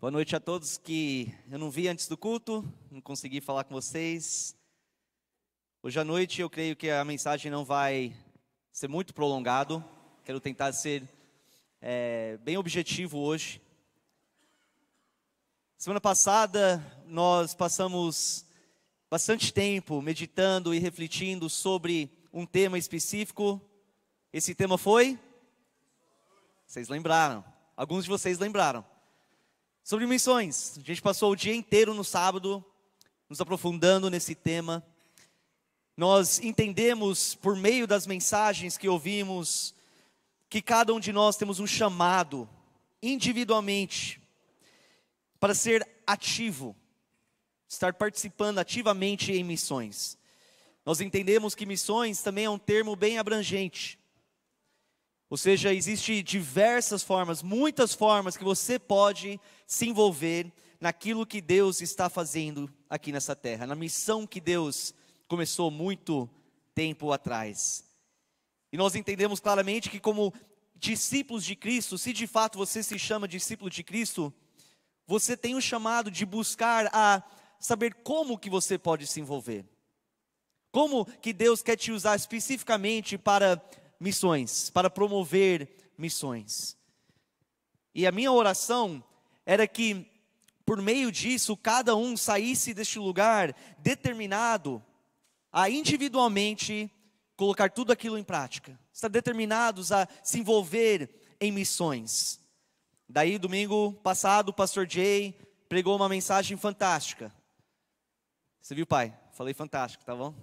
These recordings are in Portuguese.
Boa noite a todos que eu não vi antes do culto, não consegui falar com vocês. Hoje à noite eu creio que a mensagem não vai ser muito prolongado. Quero tentar ser bem objetivo hoje. Semana passada nós passamos bastante tempo meditando e refletindo sobre um tema específico. Esse tema foi? Vocês lembraram? Alguns de vocês lembraram. Sobre missões. A gente passou o dia inteiro no sábado nos aprofundando nesse tema. Nós entendemos por meio das mensagens que ouvimos que cada um de nós temos um chamado individualmente para ser ativo, estar participando ativamente em missões. Nós entendemos que missões também é um termo bem abrangente. Ou seja, existem diversas formas, muitas formas que você pode se envolver naquilo que Deus está fazendo aqui nessa terra, na missão que Deus começou muito tempo atrás. E nós entendemos claramente que como discípulos de Cristo, se de fato você se chama discípulo de Cristo, você tem o chamado de buscar a saber como que você pode se envolver. Como que Deus quer te usar especificamente para missões, para promover missões. E a minha oração era que, por meio disso, cada um saísse deste lugar determinado a individualmente colocar tudo aquilo em prática. Estar determinados a se envolver em missões. Daí, domingo passado, o pastor Jay pregou uma mensagem fantástica. Você viu, pai? Falei fantástico, tá bom?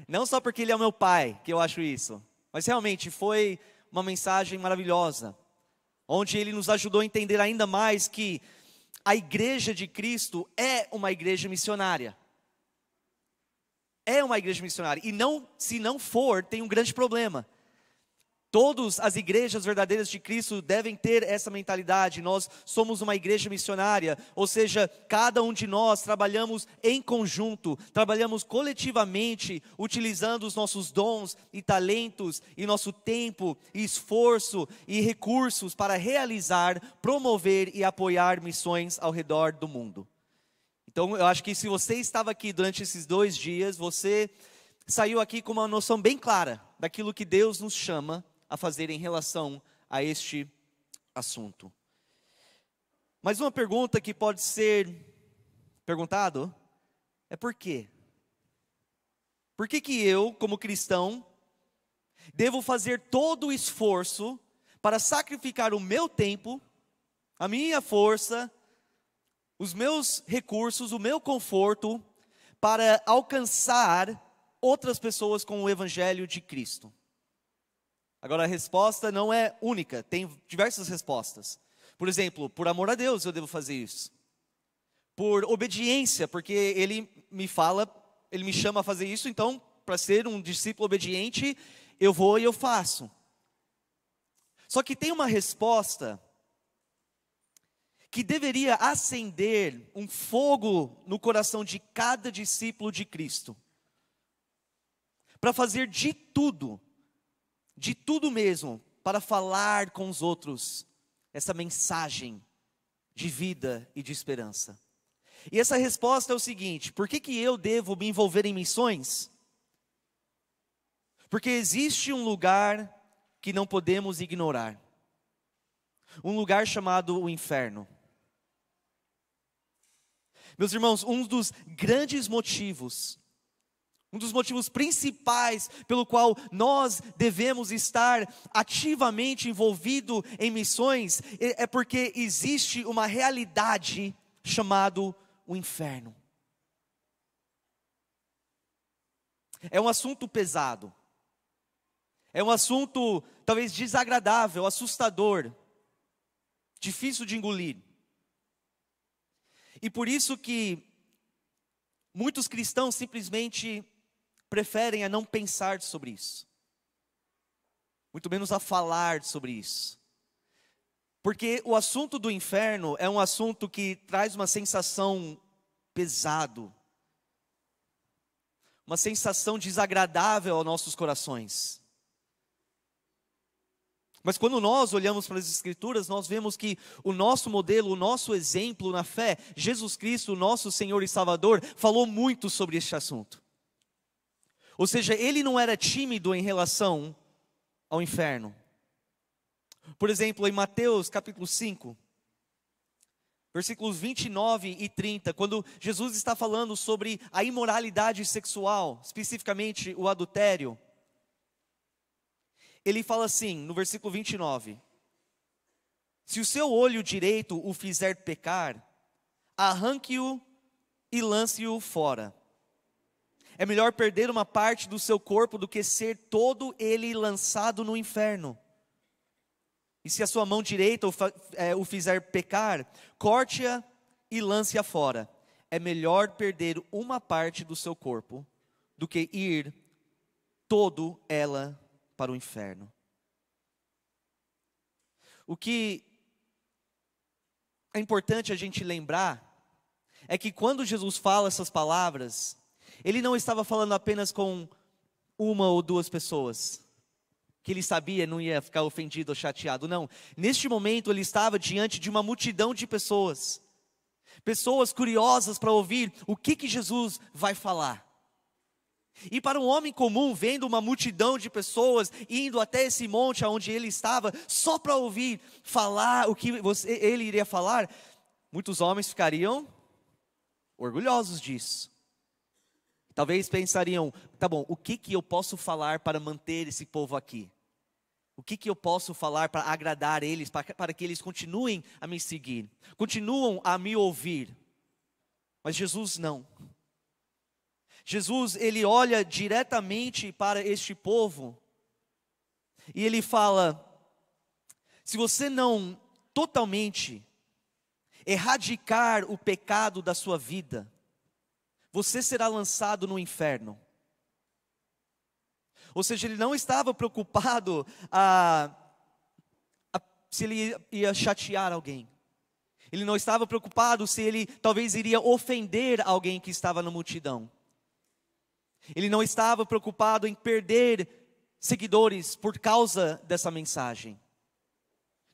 Não só porque ele é o meu pai, que eu acho isso, mas realmente foi uma mensagem maravilhosa, onde ele nos ajudou a entender ainda mais que a igreja de Cristo é uma igreja missionária. É uma igreja missionária, e não, se não for, tem um grande problema. Todas as igrejas verdadeiras de Cristo devem ter essa mentalidade. Nós somos uma igreja missionária, ou seja, cada um de nós trabalhamos em conjunto, trabalhamos coletivamente, utilizando os nossos dons e talentos, e nosso tempo, e esforço e recursos para realizar, promover e apoiar missões ao redor do mundo. Então eu acho que se você estava aqui durante esses 2 dias, você saiu aqui com uma noção bem clara daquilo que Deus nos chama a fazer em relação a este assunto. Mas uma pergunta que pode ser perguntado é por quê? Por que que eu, como cristão, devo fazer todo o esforço para sacrificar o meu tempo, a minha força, os meus recursos, o meu conforto, para alcançar outras pessoas com o Evangelho de Cristo? Agora a resposta não é única, tem diversas respostas. Por exemplo, por amor a Deus eu devo fazer isso. Por obediência, porque Ele me fala, Ele me chama a fazer isso, então para ser um discípulo obediente, eu vou e eu faço. Só que tem uma resposta que deveria acender um fogo no coração de cada discípulo de Cristo, para fazer de tudo mesmo, para falar com os outros essa mensagem de vida e de esperança. E essa resposta é o seguinte: por que eu devo me envolver em missões? Porque existe um lugar que não podemos ignorar, um lugar chamado o inferno. Meus irmãos, um dos grandes motivos, um dos motivos principais pelo qual nós devemos estar ativamente envolvido em missões é porque existe uma realidade chamada o inferno. É um assunto pesado, é um assunto talvez desagradável, assustador, difícil de engolir. E por isso que muitos cristãos simplesmente preferem a não pensar sobre isso, muito menos a falar sobre isso. Porque o assunto do inferno é um assunto que traz uma sensação pesado, uma sensação desagradável aos nossos corações. Mas quando nós olhamos para as Escrituras, nós vemos que o nosso modelo, o nosso exemplo na fé, Jesus Cristo, nosso Senhor e Salvador, falou muito sobre este assunto. Ou seja, ele não era tímido em relação ao inferno. Por exemplo, em Mateus capítulo 5, versículos 29 e 30, quando Jesus está falando sobre a imoralidade sexual, especificamente o adultério, ele fala assim, no versículo 29, se o seu olho direito o fizer pecar, arranque-o e lance-o fora. É melhor perder uma parte do seu corpo do que ser todo ele lançado no inferno. E se a sua mão direita o fizer pecar, corte-a e lance-a fora. É melhor perder uma parte do seu corpo do que ir todo ela para o inferno. O que é importante a gente lembrar é que quando Jesus fala essas palavras, ele não estava falando apenas com uma ou duas pessoas, que ele sabia não ia ficar ofendido ou chateado, não. Neste momento ele estava diante de uma multidão de pessoas, pessoas curiosas para ouvir o que Jesus vai falar. E para um homem comum, vendo uma multidão de pessoas indo até esse monte onde ele estava, só para ouvir falar o que ele iria falar, muitos homens ficariam orgulhosos disso. Talvez pensariam, tá bom, o que eu posso falar para manter esse povo aqui? O que eu posso falar para agradar eles, para que eles continuem a me seguir, continuam a me ouvir? Mas Jesus não. Jesus, ele olha diretamente para este povo e ele fala: se você não totalmente erradicar o pecado da sua vida, você será lançado no inferno. Ou seja, ele não estava preocupado se ele ia chatear alguém. Ele não estava preocupado se ele talvez iria ofender alguém que estava na multidão. Ele não estava preocupado em perder seguidores por causa dessa mensagem.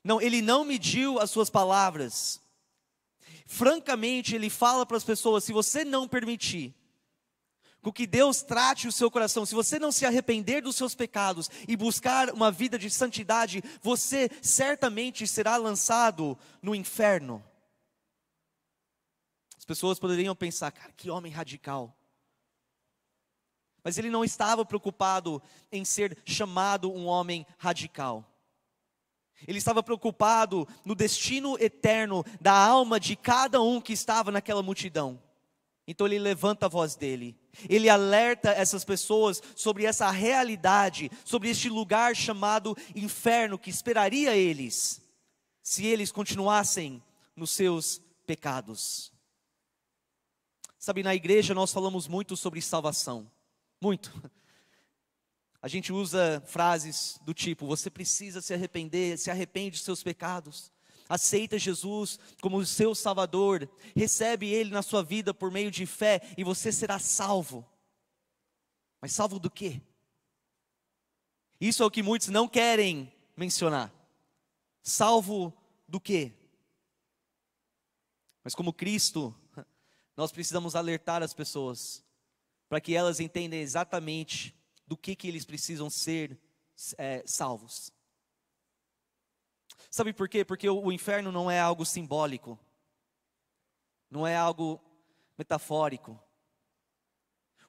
Não, ele não mediu as suas palavras. Francamente, ele fala para as pessoas: se você não permitir com que Deus trate o seu coração, se você não se arrepender dos seus pecados e buscar uma vida de santidade, você certamente será lançado no inferno. As pessoas poderiam pensar: cara, que homem radical. Mas ele não estava preocupado em ser chamado um homem radical. Ele estava preocupado no destino eterno da alma de cada um que estava naquela multidão. Então ele levanta a voz dele. Ele alerta essas pessoas sobre essa realidade, sobre este lugar chamado inferno que esperaria eles, se eles continuassem nos seus pecados. Sabe, na igreja nós falamos muito sobre salvação. Muito. A gente usa frases do tipo: você precisa se arrepender, se arrepende dos seus pecados, aceita Jesus como o seu Salvador, recebe Ele na sua vida por meio de fé e você será salvo. Mas salvo do quê? Isso é o que muitos não querem mencionar. Salvo do quê? Mas como Cristo, nós precisamos alertar as pessoas, para que elas entendam exatamente do que eles precisam ser salvos. Sabe por quê? Porque o inferno não é algo simbólico, não é algo metafórico.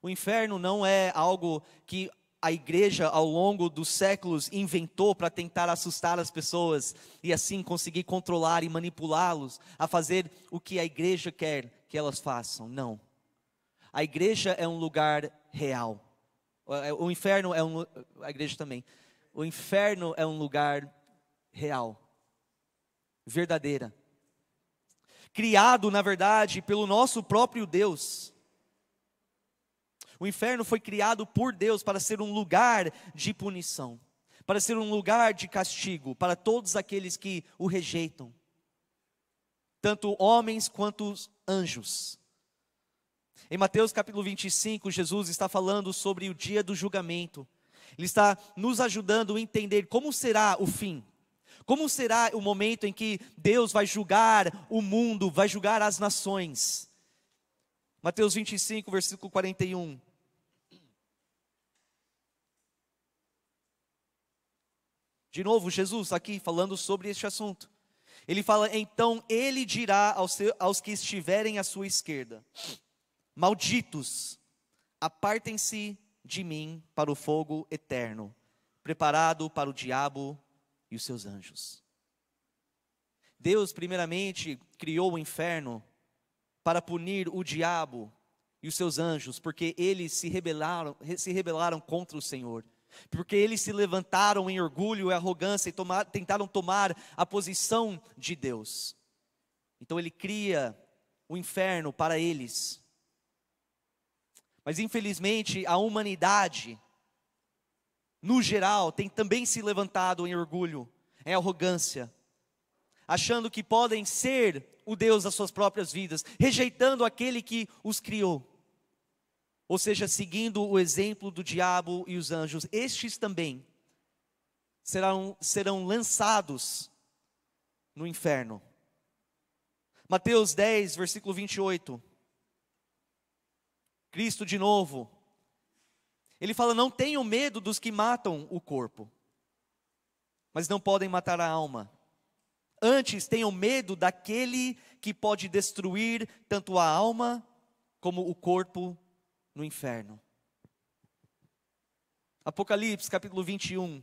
O inferno não é algo que a igreja ao longo dos séculos inventou para tentar assustar as pessoas e assim conseguir controlar e manipulá-los a fazer o que a igreja quer que elas façam. Não. A igreja é um lugar real. O inferno é a igreja também. O inferno é um lugar real, verdadeira. Criado, na verdade, pelo nosso próprio Deus. O inferno foi criado por Deus para ser um lugar de punição, para ser um lugar de castigo para todos aqueles que o rejeitam, tanto homens quanto anjos. Em Mateus capítulo 25, Jesus está falando sobre o dia do julgamento. Ele está nos ajudando a entender como será o fim, Como será o momento em que Deus vai julgar o mundo, vai julgar as nações? Mateus 25, versículo 41. De novo, Jesus aqui falando sobre este assunto. Ele fala: então ele dirá aos que estiverem à sua esquerda: malditos, apartem-se de mim para o fogo eterno, preparado para o diabo e os seus anjos. Deus primeiramente criou o inferno para punir o diabo e os seus anjos, porque eles se rebelaram contra o Senhor. Porque eles se levantaram em orgulho e arrogância e tentaram tomar a posição de Deus. Então ele cria o inferno para eles. Mas infelizmente a humanidade, no geral, tem também se levantado em orgulho, em arrogância, achando que podem ser o Deus das suas próprias vidas, rejeitando aquele que os criou. Ou seja, seguindo o exemplo do diabo e os anjos. Estes também serão lançados no inferno. Mateus 10, versículo 28. Cristo de novo. Ele fala: não tenham medo dos que matam o corpo, mas não podem matar a alma. Antes tenham medo daquele que pode destruir tanto a alma como o corpo no inferno. Apocalipse capítulo 21.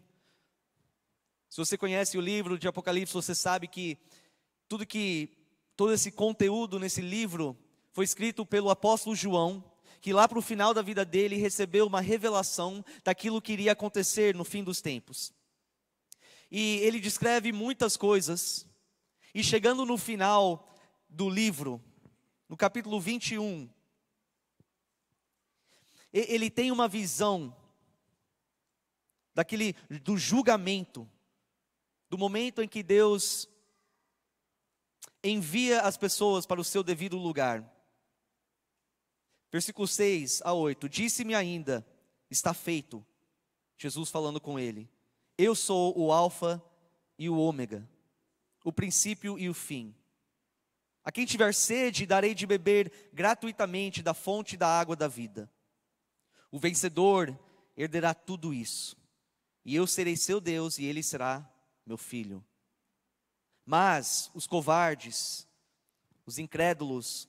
Se você conhece o livro de Apocalipse, você sabe que todo esse conteúdo nesse livro foi escrito pelo apóstolo João, que lá para o final da vida dele recebeu uma revelação daquilo que iria acontecer no fim dos tempos. E ele descreve muitas coisas, e chegando no final do livro, no capítulo 21, ele tem uma visão do julgamento, do momento em que Deus envia as pessoas para o seu devido lugar. Versículo 6 a 8, disse-me ainda, está feito, Jesus falando com ele: eu sou o alfa e o ômega, o princípio e o fim. A quem tiver sede, darei de beber gratuitamente da fonte da água da vida. O vencedor herderá tudo isso, e eu serei seu Deus, e ele será meu filho. Mas os covardes, os incrédulos,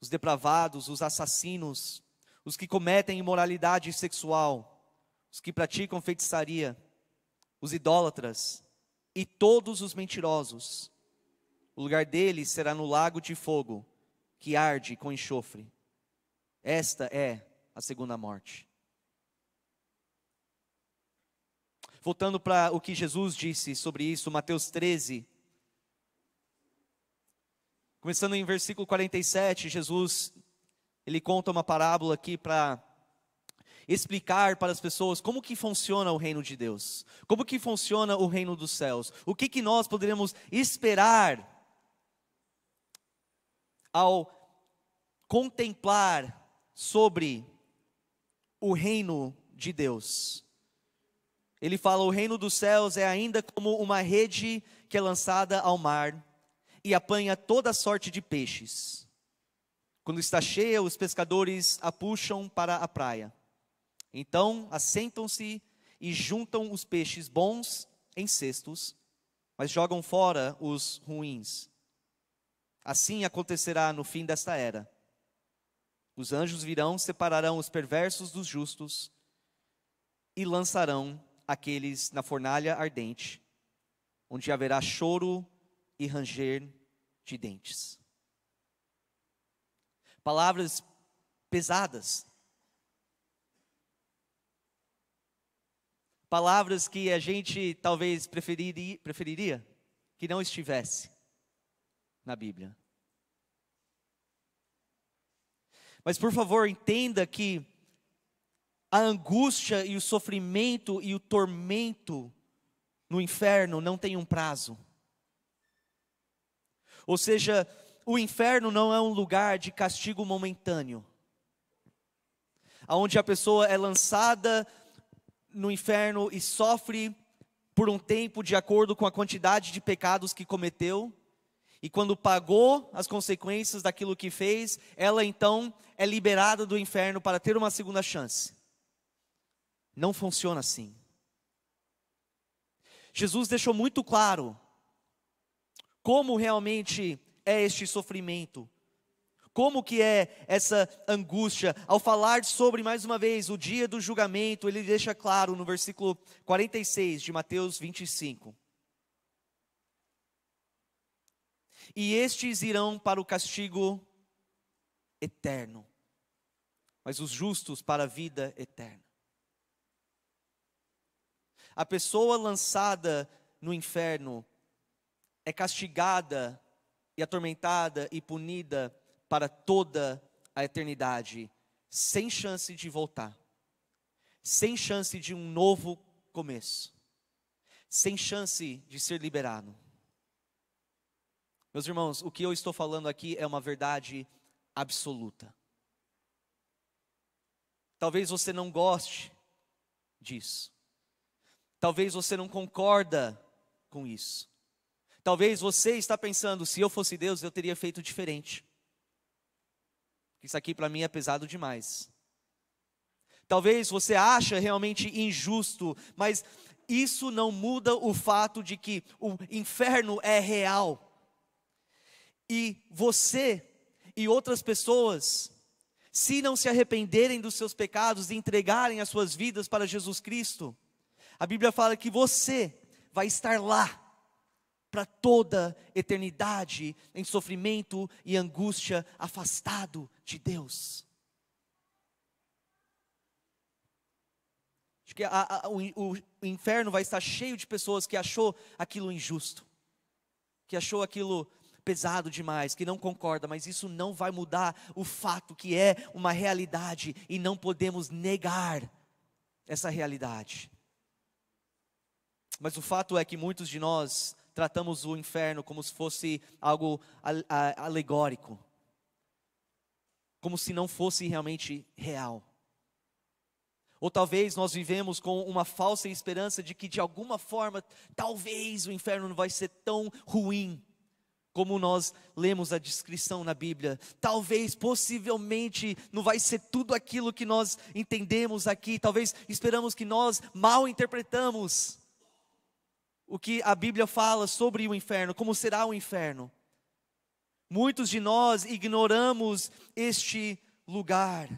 os depravados, os assassinos, os que cometem imoralidade sexual, os que praticam feitiçaria, os idólatras e todos os mentirosos, o lugar deles será no lago de fogo, que arde com enxofre. Esta é a segunda morte. Voltando para o que Jesus disse sobre isso, Mateus 13, começando em versículo 47, Jesus, ele conta uma parábola aqui para explicar para as pessoas como que funciona o reino de Deus, como que funciona o reino dos céus, o que nós poderemos esperar ao contemplar sobre o reino de Deus. Ele fala: o reino dos céus é ainda como uma rede que é lançada ao mar e apanha toda sorte de peixes. Quando está cheia, os pescadores a puxam para a praia. Então assentam-se e juntam os peixes bons em cestos, mas jogam fora os ruins. Assim acontecerá no fim desta era. Os anjos virão, separarão os perversos dos justos e lançarão aqueles na fornalha ardente, onde haverá choro e ranger de dentes. Palavras pesadas. Palavras que a gente talvez preferiria que não estivesse na Bíblia. Mas por favor, entenda que a angústia e o sofrimento e o tormento no inferno não tem um prazo. Ou seja, o inferno não é um lugar de castigo momentâneo, onde a pessoa é lançada no inferno e sofre por um tempo de acordo com a quantidade de pecados que cometeu, e quando pagou as consequências daquilo que fez, ela então é liberada do inferno para ter uma segunda chance. Não funciona assim. Jesus deixou muito claro como realmente é este sofrimento, como que é essa angústia. Ao falar sobre, mais uma vez, o dia do julgamento, ele deixa claro no versículo 46 de Mateus 25. E estes irão para o castigo eterno, mas os justos para a vida eterna. A pessoa lançada no inferno é castigada e atormentada e punida para toda a eternidade, sem chance de voltar, sem chance de um novo começo, sem chance de ser liberado. Meus irmãos, o que eu estou falando aqui é uma verdade absoluta. Talvez você não goste disso. Talvez você não concorda com isso. Talvez você está pensando, se eu fosse Deus, eu teria feito diferente. Isso aqui para mim é pesado demais. Talvez você ache realmente injusto, mas isso não muda o fato de que o inferno é real. E você e outras pessoas, se não se arrependerem dos seus pecados e entregarem as suas vidas para Jesus Cristo, a Bíblia fala que você vai estar lá para toda eternidade, em sofrimento e angústia, afastado de Deus. Acho que o inferno vai estar cheio de pessoas que achou aquilo injusto, que achou aquilo pesado demais, que não concorda, mas isso não vai mudar o fato que é uma realidade e não podemos negar essa realidade. Mas o fato é que muitos de nós tratamos o inferno como se fosse algo alegórico, como se não fosse realmente real. Ou talvez nós vivemos com uma falsa esperança de que de alguma forma, talvez o inferno não vai ser tão ruim como nós lemos a descrição na Bíblia. Talvez, possivelmente, não vai ser tudo aquilo que nós entendemos aqui. Talvez esperamos que nós mal interpretamos o que a Bíblia fala sobre o inferno, como será o inferno. Muitos de nós ignoramos este lugar.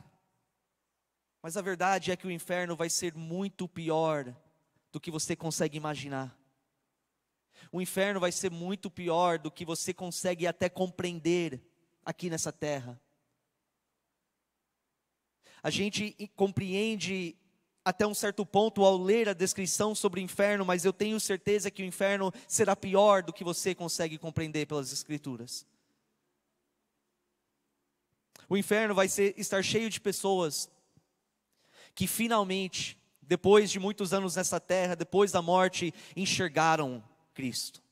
Mas a verdade é que o inferno vai ser muito pior do que você consegue imaginar. O inferno vai ser muito pior do que você consegue até compreender aqui nessa terra. A gente compreende até um certo ponto ao ler a descrição sobre o inferno, mas eu tenho certeza que o inferno será pior do que você consegue compreender pelas Escrituras. O inferno vai estar cheio de pessoas que finalmente, depois de muitos anos nessa terra, depois da morte, enxergaram Cristo.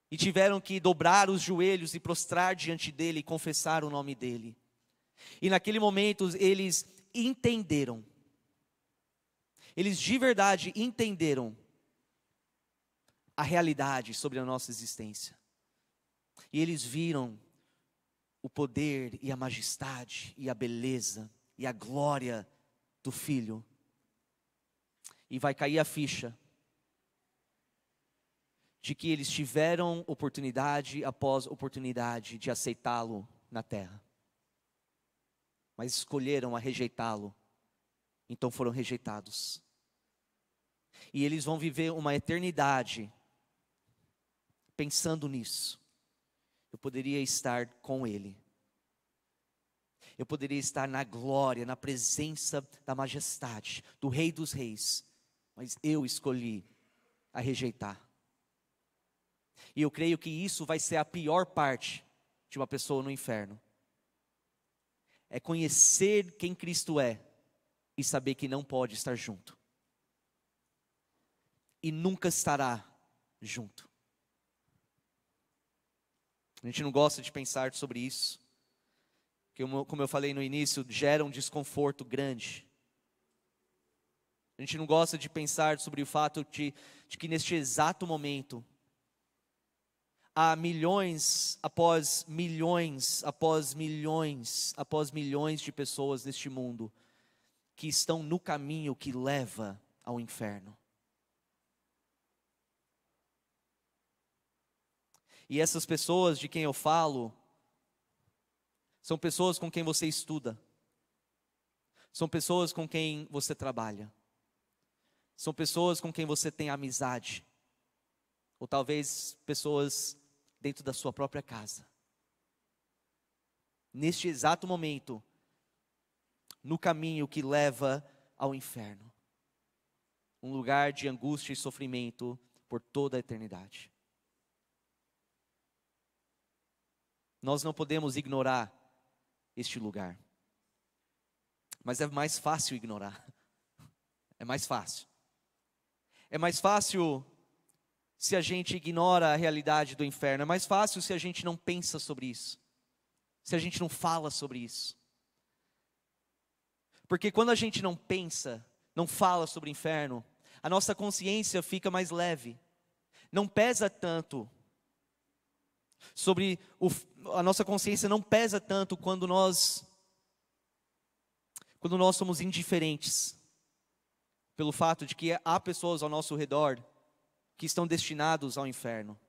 E tiveram que dobrar os joelhos e prostrar diante dele e confessar o nome dele. E naquele momento eles entenderam. Eles de verdade entenderam a realidade sobre a nossa existência. E eles viram o poder e a majestade e a beleza e a glória do Filho. E vai cair a ficha de que eles tiveram oportunidade após oportunidade de aceitá-lo na terra, mas escolheram a rejeitá-lo, então foram rejeitados. E eles vão viver uma eternidade pensando nisso. Eu poderia estar com ele, eu poderia estar na glória, na presença da majestade, do Rei dos Reis, mas eu escolhi a rejeitar. E eu creio que isso vai ser a pior parte de uma pessoa no inferno. É conhecer quem Cristo é e saber que não pode estar junto. E nunca estará junto. A gente não gosta de pensar sobre isso, porque como eu falei no início, gera um desconforto grande. A gente não gosta de pensar sobre o fato de que neste exato momento, há milhões após milhões, após milhões, após milhões de pessoas neste mundo que estão no caminho que leva ao inferno. E essas pessoas de quem eu falo, são pessoas com quem você estuda, são pessoas com quem você trabalha, são pessoas com quem você tem amizade, ou talvez pessoas dentro da sua própria casa. Neste exato momento, no caminho que leva ao inferno, um lugar de angústia e sofrimento por toda a eternidade. Nós não podemos ignorar este lugar, mas é mais fácil ignorar, é mais fácil. É mais fácil se a gente ignora a realidade do inferno, é mais fácil se a gente não pensa sobre isso, se a gente não fala sobre isso. Porque quando a gente não pensa, não fala sobre o inferno, a nossa consciência fica mais leve, não pesa tanto. A nossa consciência não pesa tanto quando nós somos indiferentes, pelo fato de que há pessoas ao nosso redor que estão destinados ao inferno,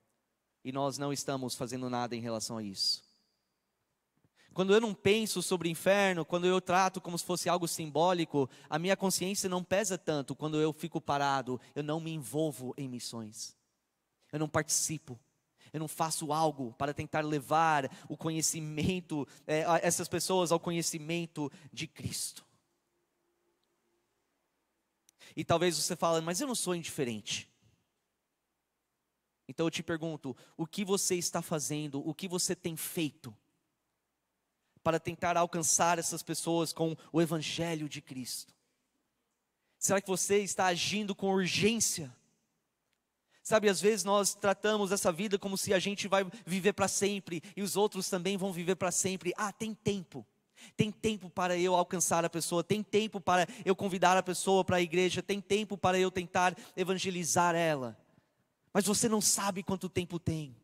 e nós não estamos fazendo nada em relação a isso. Quando eu não penso sobre o inferno, quando eu trato como se fosse algo simbólico, a minha consciência não pesa tanto. Quando eu fico parado, eu não me envolvo em missões, eu não participo, eu não faço algo para tentar levar o conhecimento, essas pessoas ao conhecimento de Cristo. E talvez você fale, mas eu não sou indiferente. Então eu te pergunto, o que você está fazendo, o que você tem feito para tentar alcançar essas pessoas com o Evangelho de Cristo? Será que você está agindo com urgência? Sabe, às vezes nós tratamos essa vida como se a gente vai viver para sempre e os outros também vão viver para sempre. Tem tempo. Tem tempo para eu alcançar a pessoa, tem tempo para eu convidar a pessoa para a igreja, tem tempo para eu tentar evangelizar ela. Mas você não sabe quanto tempo tem.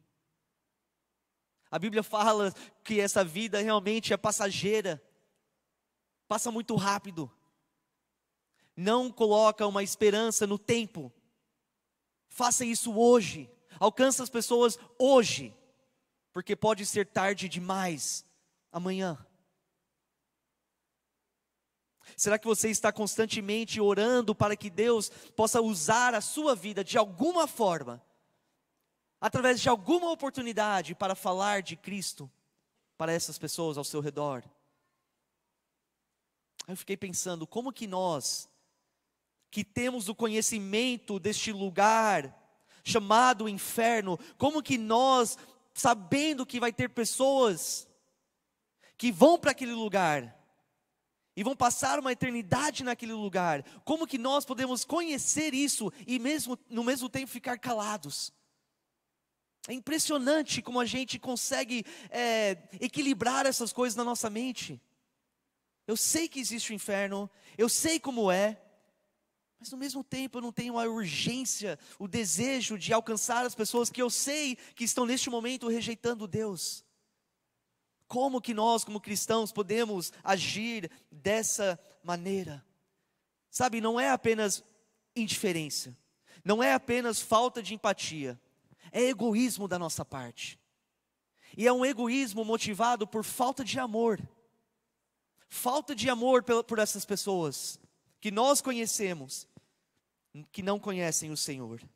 A Bíblia fala que essa vida realmente é passageira, passa muito rápido. Não coloca uma esperança no tempo. Faça isso hoje, alcança as pessoas hoje, porque pode ser tarde demais amanhã. Será que você está constantemente orando para que Deus possa usar a sua vida de alguma forma, através de alguma oportunidade, para falar de Cristo para essas pessoas ao seu redor? Aí eu fiquei pensando, como que nós, que temos o conhecimento deste lugar chamado inferno, como que nós, sabendo que vai ter pessoas que vão para aquele lugar e vão passar uma eternidade naquele lugar, como que nós podemos conhecer isso e no mesmo tempo ficar calados? É impressionante como a gente consegue equilibrar essas coisas na nossa mente. Eu sei que existe o inferno, eu sei como é, mas no mesmo tempo eu não tenho a urgência, o desejo de alcançar as pessoas que eu sei que estão neste momento rejeitando Deus. Como que nós, como cristãos, podemos agir dessa maneira? Sabe, não é apenas indiferença, não é apenas falta de empatia, é egoísmo da nossa parte. E é um egoísmo motivado por falta de amor. Falta de amor por essas pessoas que nós conhecemos, que não conhecem o Senhor.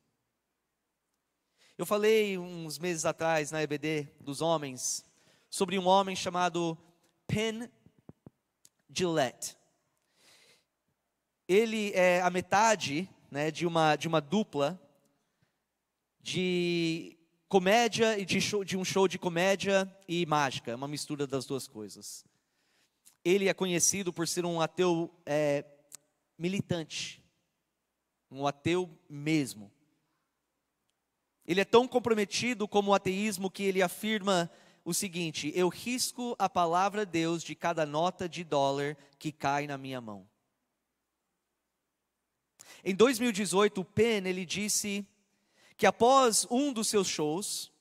Eu falei uns meses atrás na EBD dos homens, sobre um homem chamado Penn Jillette. Ele é a metade, né, de uma dupla de comédia e de um show de comédia e mágica, uma mistura das duas coisas. Ele é conhecido por ser um ateu militante, um ateu mesmo. Ele é tão comprometido como o ateísmo que ele afirma o seguinte: eu risco a palavra Deus de cada nota de dólar que cai na minha mão. Em 2018, o Penn, ele disse que após um dos seus shows,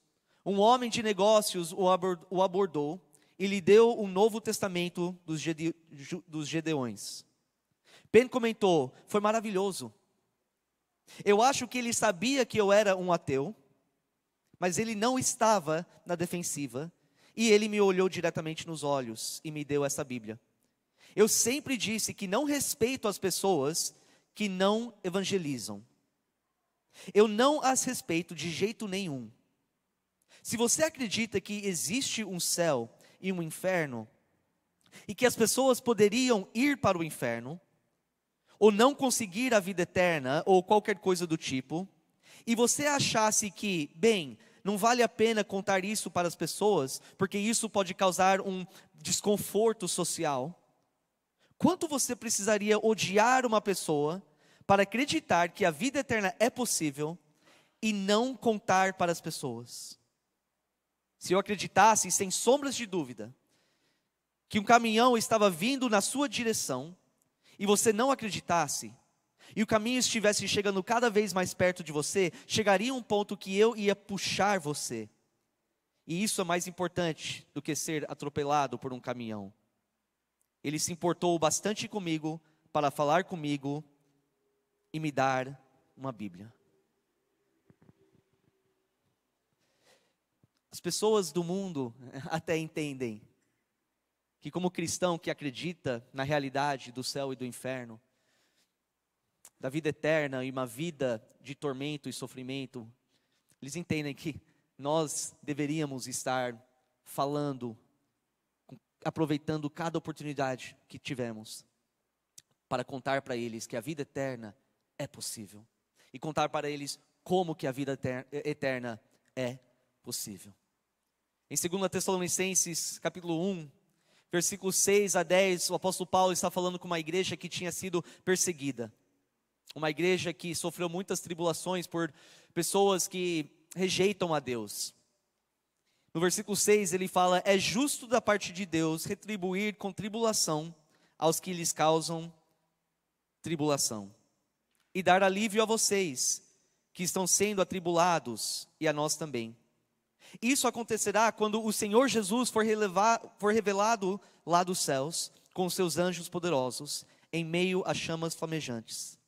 um homem de negócios o abordou e lhe deu um Novo Testamento dos Gedeões. Penn comentou: foi maravilhoso. Eu acho que ele sabia que eu era um ateu, mas ele não estava na defensiva, e ele me olhou diretamente nos olhos e me deu essa Bíblia. Eu sempre disse que não respeito as pessoas que não evangelizam. Eu não as respeito de jeito nenhum. Se você acredita que existe um céu e um inferno, e que as pessoas poderiam ir para o inferno, ou não conseguir a vida eterna, ou qualquer coisa do tipo, e você achasse que, bem, não vale a pena contar isso para as pessoas, porque isso pode causar um desconforto social, quanto você precisaria odiar uma pessoa para acreditar que a vida eterna é possível e não contar para as pessoas? Se eu acreditasse, sem sombras de dúvida, que um caminhão estava vindo na sua direção, e você não acreditasse, e o caminho estivesse chegando cada vez mais perto de você, chegaria um ponto que eu ia puxar você. E isso é mais importante do que ser atropelado por um caminhão. Ele se importou bastante comigo para falar comigo e me dar uma Bíblia. As pessoas do mundo até entendem que, como cristão que acredita na realidade do céu e do inferno, da vida eterna e uma vida de tormento e sofrimento, eles entendem que nós deveríamos estar falando, aproveitando cada oportunidade que tivemos, para contar para eles que a vida eterna é possível, e contar para eles como que a vida eterna é possível. Em 2 Tessalonicenses, capítulo 1, versículos 6 a 10, o apóstolo Paulo está falando com uma igreja que tinha sido perseguida. Uma igreja que sofreu muitas tribulações por pessoas que rejeitam a Deus. No versículo 6 ele fala: é justo da parte de Deus retribuir com tribulação aos que lhes causam tribulação, e dar alívio a vocês que estão sendo atribulados, e a nós também. Isso acontecerá quando o Senhor Jesus for revelado lá dos céus, com seus anjos poderosos, em meio a chamas flamejantes.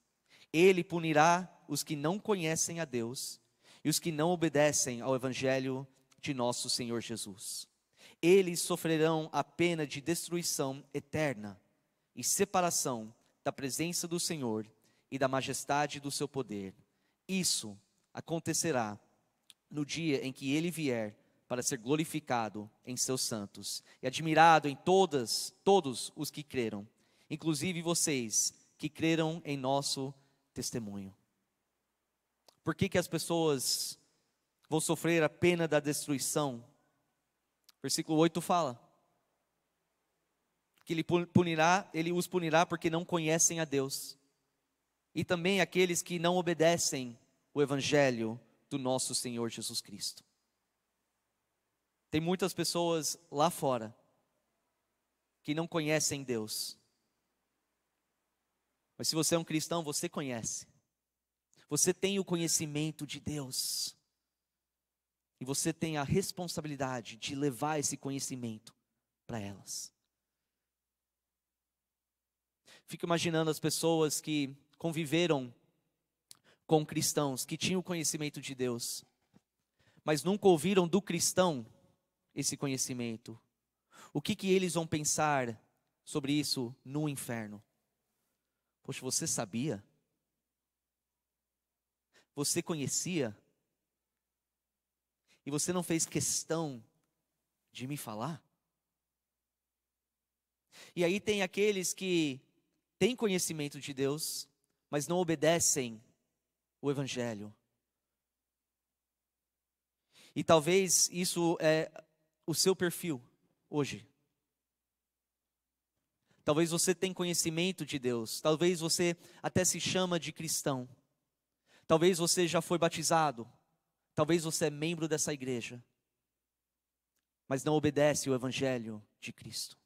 Ele punirá os que não conhecem a Deus, e os que não obedecem ao Evangelho de nosso Senhor Jesus. Eles sofrerão a pena de destruição eterna, e separação da presença do Senhor, e da majestade do seu poder. Isso acontecerá no dia em que ele vier para ser glorificado em seus santos e admirado em todos os que creram, inclusive vocês que creram em nosso testemunho. Por que as pessoas vão sofrer a pena da destruição? Versículo 8 fala que ele os punirá porque não conhecem a Deus, e também aqueles que não obedecem o Evangelho do nosso Senhor Jesus Cristo. Tem muitas pessoas lá fora que não conhecem Deus. Mas se você é um cristão, você conhece. Você tem o conhecimento de Deus. E você tem a responsabilidade de levar esse conhecimento para elas. Fico imaginando as pessoas que conviveram com cristãos que tinham o conhecimento de Deus, mas nunca ouviram do cristão esse conhecimento. O que eles vão pensar sobre isso no inferno? Poxa, você sabia? Você conhecia? E você não fez questão de me falar? E aí tem aqueles que têm conhecimento de Deus, mas não obedecem o Evangelho. E talvez isso é o seu perfil hoje. Talvez você tenha conhecimento de Deus. Talvez você até se chama de cristão. Talvez você já foi batizado. Talvez você é membro dessa igreja. Mas não obedece o Evangelho de Cristo.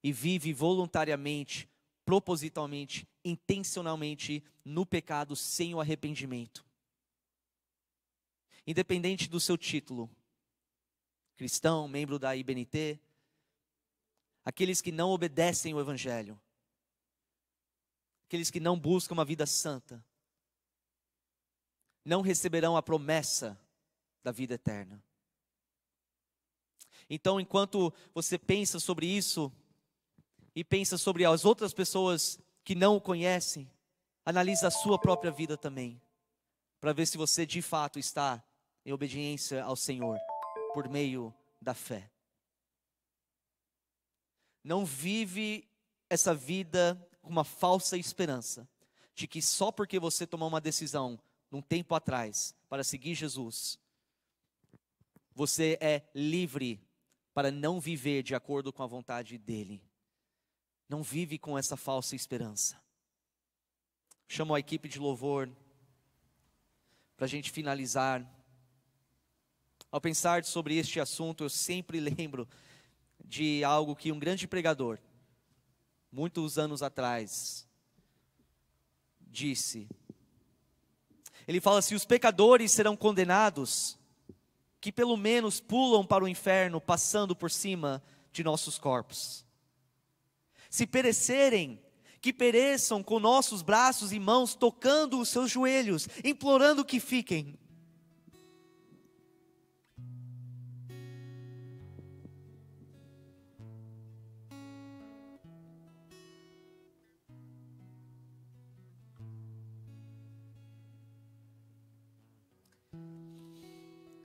E vive voluntariamente propositalmente, intencionalmente no pecado sem o arrependimento. Independente do seu título, cristão, membro da IBNT, aqueles que não obedecem o Evangelho, aqueles que não buscam uma vida santa, não receberão a promessa da vida eterna. Então, enquanto você pensa sobre isso, e pensa sobre as outras pessoas que não o conhecem, analisa a sua própria vida também, para ver se você de fato está em obediência ao Senhor, por meio da fé. Não vive essa vida com uma falsa esperança, de que só porque você tomou uma decisão, num tempo atrás, para seguir Jesus, você é livre para não viver de acordo com a vontade dEle. Não vive com essa falsa esperança. Chamo a equipe de louvor para a gente finalizar. Ao pensar sobre este assunto, eu sempre lembro de algo que um grande pregador, muitos anos atrás, disse. Ele fala: se os pecadores serão condenados, que pelo menos pulam para o inferno, passando por cima de nossos corpos. Se perecerem, que pereçam com nossos braços e mãos, tocando os seus joelhos, implorando que fiquem.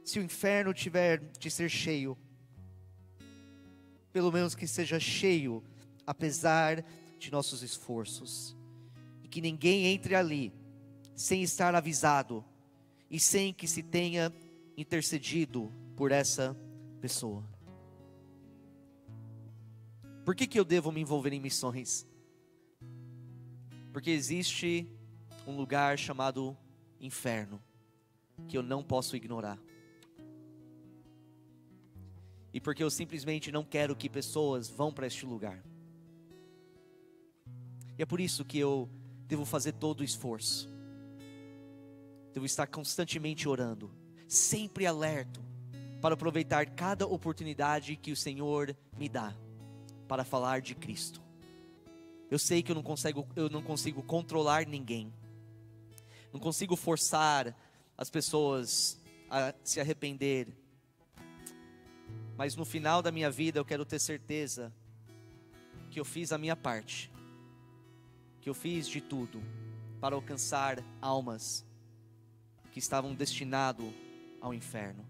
Se o inferno tiver de ser cheio, pelo menos que seja cheio, apesar de nossos esforços, e que ninguém entre ali sem estar avisado e sem que se tenha intercedido por essa pessoa. Por que eu devo me envolver em missões? Porque existe um lugar chamado inferno, que eu não posso ignorar. E porque eu simplesmente não quero que pessoas vão para este lugar. E é por isso que eu devo fazer todo o esforço. Devo estar constantemente orando, sempre alerto, para aproveitar cada oportunidade que o Senhor me dá, para falar de Cristo. Eu sei que eu não consigo controlar ninguém. Não consigo forçar as pessoas a se arrepender. Mas no final da minha vida eu quero ter certeza que eu fiz a minha parte, que eu fiz de tudo para alcançar almas que estavam destinadas ao inferno.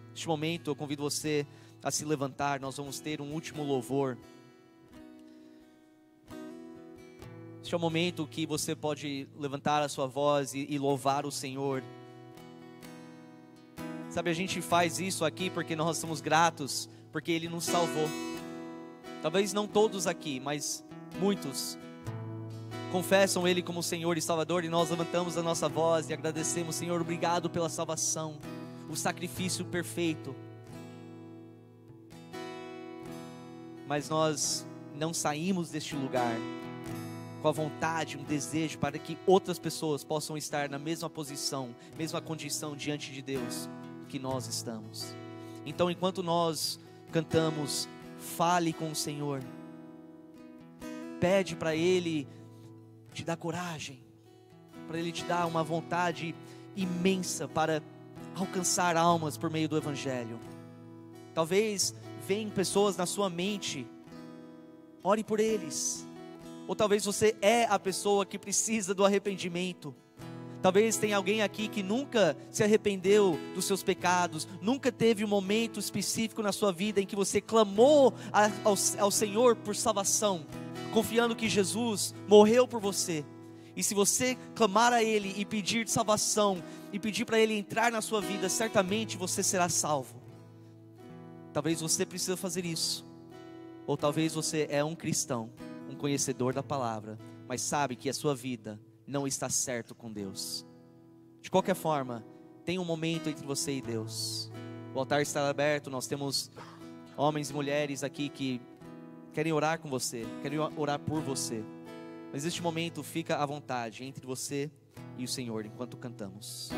Neste momento eu convido você a se levantar. Nós vamos ter um último louvor. Este é o momento que você pode levantar a sua voz e louvar o Senhor. Sabe, a gente faz isso aqui porque nós somos gratos, porque Ele nos salvou. Talvez não todos aqui, mas muitos confessam Ele como Senhor e Salvador, e nós levantamos a nossa voz e agradecemos: Senhor, obrigado pela salvação, o sacrifício perfeito. Mas nós não saímos deste lugar com a vontade, um desejo para que outras pessoas possam estar na mesma posição, mesma condição diante de Deus que nós estamos. Então, enquanto nós cantamos, fale com o Senhor, pede para Ele te dar coragem, para Ele te dar uma vontade imensa para alcançar almas por meio do Evangelho. Talvez venham pessoas na sua mente, ore por eles. Ou talvez você é a pessoa que precisa do arrependimento. Talvez tenha alguém aqui que nunca se arrependeu dos seus pecados, nunca teve um momento específico na sua vida em que você clamou ao Senhor por salvação, confiando que Jesus morreu por você. E se você clamar a Ele e pedir salvação, e pedir para Ele entrar na sua vida, certamente você será salvo. Talvez você precise fazer isso. Ou talvez você é um cristão, um conhecedor da palavra, mas sabe que a sua vida não está certo com Deus. De qualquer forma, tem um momento entre você e Deus. O altar está aberto, nós temos homens e mulheres aqui que querem orar com você, querem orar por você. Mas neste momento fica à vontade entre você e o Senhor enquanto cantamos.